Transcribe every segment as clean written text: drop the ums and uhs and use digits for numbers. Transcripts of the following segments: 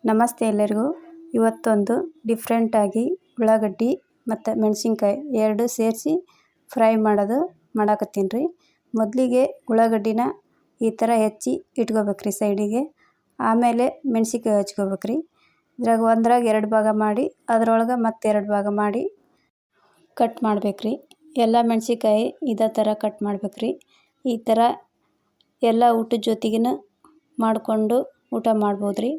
ನಮಸ್ತೆ ಎಲ್ಲರಿಗೂ. ಇವತ್ತೊಂದು ಡಿಫ್ರೆಂಟಾಗಿ ಉಳ್ಳಾಗಡ್ಡಿ ಮತ್ತು ಮೆಣಸಿನ್ಕಾಯಿ ಎರಡು ಸೇರಿಸಿ ಫ್ರೈ ಮಾಡಕತ್ತೀನಿ ರೀ. ಮೊದಲಿಗೆ ಉಳ್ಳಾಗಡ್ಡಿನ ಈ ಥರ ಹೆಚ್ಚಿ ಇಟ್ಕೋಬೇಕ್ರಿ ಸೈಡಿಗೆ. ಆಮೇಲೆ ಮೆಣಸಿನ್ಕಾಯಿ ಹಚ್ಕೋಬೇಕ್ರಿ. ಒಂದ್ರಾಗ 2 ಭಾಗ ಮಾಡಿ ಅದರೊಳಗೆ ಮತ್ತೆ 2 ಭಾಗ ಮಾಡಿ ಕಟ್ ಮಾಡ್ಬೇಕ್ರಿ. ಎಲ್ಲ ಮೆಣಸಿನ್ಕಾಯಿ ಇದೇ ಥರ ಕಟ್ ಮಾಡ್ಬೇಕ್ರಿ. ಈ ಥರ ಎಲ್ಲ ಊಟದ ಜೊತೆಗಿನ ಮಾಡಿಕೊಂಡು ಊಟ ಮಾಡ್ಬೋದ್ರಿ.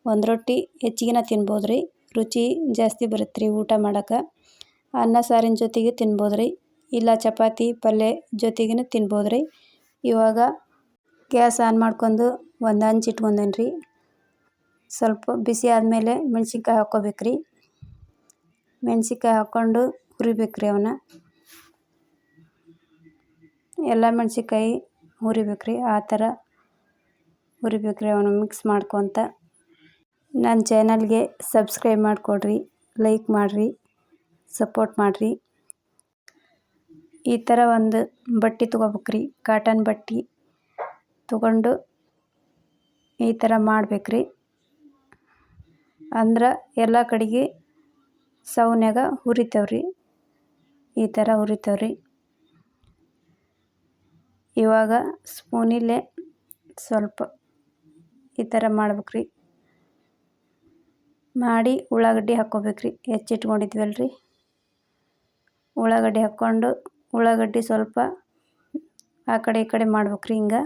ಒಂದು ರೊಟ್ಟಿ ಹೆಚ್ಚಿಗೆ ತಿನ್ಬೋದ್ರಿ. ರುಚಿ ಜಾಸ್ತಿ ಬರುತ್ತೆ ರೀ ಊಟ ಮಾಡೋಕೆ. ಅನ್ನ ಸಾರಿನ ಜೊತೆಗೆ ತಿನ್ಬೋದ್ರಿ, ಇಲ್ಲ ಚಪಾತಿ ಪಲ್ಯ ಜೊತೆಗೂ ತಿನ್ಬೋದ್ರಿ. ಇವಾಗ ಗ್ಯಾಸ್ ಆನ್ ಮಾಡ್ಕೊಂಡು ಒಂದು ಹಂಚು ಇಟ್ಕೊಂಡೇನಿ ರೀ. ಸ್ವಲ್ಪ ಬಿಸಿ ಆದಮೇಲೆ ಮೆಣಸಿನ್ಕಾಯಿ ಹಾಕ್ಕೋಬೇಕ್ರಿ. ಮೆಣಸಿನ್ಕಾಯಿ ಹಾಕ್ಕೊಂಡು ಹುರಿಬೇಕ್ರಿ. ಅವನ್ನ ಎಲ್ಲ ಮೆಣಸಿನ್ಕಾಯಿ ಹುರಿಬೇಕ್ರಿ. ಆ ಥರ ಹುರಿಬೇಕ್ರಿ. ಅವನ್ನ ಮಿಕ್ಸ್ ಮಾಡ್ಕೊತ ನನ್ನ ಚಾನಲ್ಗೆ ಸಬ್ಸ್ಕ್ರೈಬ್ ಮಾಡಿಕೊಡ್ರಿ, ಲೈಕ್ ಮಾಡಿರಿ, ಸಪೋರ್ಟ್ ಮಾಡಿರಿ. ಈ ಥರ ಒಂದು ಬಟ್ಟೆ ತೊಗೋಬೇಕ್ರಿ, ಕಾಟನ್ ಬಟ್ಟೆ ತೊಗೊಂಡು ಈ ಥರ ಮಾಡ್ಬೇಕ್ರಿ. ಅಂದ್ರೆ ಎಲ್ಲ ಕಡೆಗೆ ಸೌನ್ಯಾಗ ಹುರಿತೇವ್ರಿ. ಈ ಥರ ಹುರಿತೇವ್ರಿ. ಇವಾಗ ಸ್ಪೂನಿಲ್ಲೇ ಸ್ವಲ್ಪ ಈ ಥರ ಮಾಡ್ಬೇಕ್ರಿ. ಮಾಡಿ ಉಳ್ಳಾಗಡ್ಡಿ ಹಾಕ್ಕೋಬೇಕ್ರಿ. ಹೆಚ್ಚಿಟ್ಕೊಂಡಿದ್ವಲ್ರಿ ಉಳ್ಳಾಗಡ್ಡಿ ಹಾಕ್ಕೊಂಡು ಉಳ್ಳಾಗಡ್ಡಿ ಸ್ವಲ್ಪ ಆ ಕಡೆ ಈ ಕಡೆ ಮಾಡ್ಬೇಕ್ರಿ. ಹಿಂಗೆ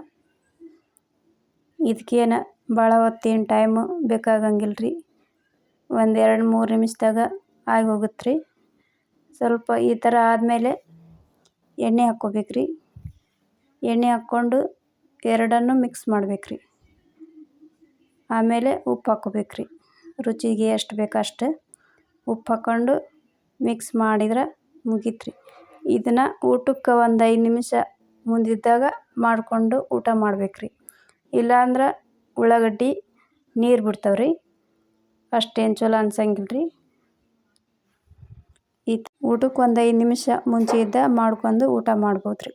ಇದಕ್ಕೇನು ಭಾಳ ಹೊತ್ತೇನು ಟೈಮು ಬೇಕಾಗಂಗಿಲ್ಲ ರೀ. ಒಂದು 2-3 ನಿಮಿಷದಾಗ ಆಗಿ ಹೋಗುತ್ತೆ ರೀ. ಸ್ವಲ್ಪ ಈ ಥರ ಆದಮೇಲೆ ಎಣ್ಣೆ ಹಾಕ್ಕೋಬೇಕ್ರಿ. ಎಣ್ಣೆ ಹಾಕ್ಕೊಂಡು ಎರಡನ್ನೂ ಮಿಕ್ಸ್ ಮಾಡ್ಬೇಕ್ರಿ. ಆಮೇಲೆ ಉಪ್ಪು ಹಾಕ್ಕೋಬೇಕ್ರಿ. ರುಚಿಗೆ ಎಷ್ಟು ಬೇಕು ಅಷ್ಟು ಉಪ್ಪು ಹಾಕ್ಕೊಂಡು ಮಿಕ್ಸ್ ಮಾಡಿದ್ರೆ ಮುಗೀತ್ರಿ. ಇದನ್ನು ಊಟಕ್ಕೆ ಒಂದು 5 ನಿಮಿಷ ಮುಂದಿದ್ದಾಗ ಮಾಡಿಕೊಂಡು ಊಟ ಮಾಡ್ಬೇಕ್ರಿ. ಇಲ್ಲಾಂದ್ರೆ ಉಳ್ಳಾಗಡ್ಡಿ ನೀರು ಬಿಡ್ತಾವ್ರಿ, ಅಷ್ಟೇನು ಚಲೋ ಅನ್ಸಂಗಿಲ್ಲ ರೀ. ಊಟಕ್ಕೆ ಒಂದು 5 ನಿಮಿಷ ಮುಂಚೆ ಮಾಡ್ಕೊಂಡು ಊಟ ಮಾಡ್ಬೋದ್ರಿ.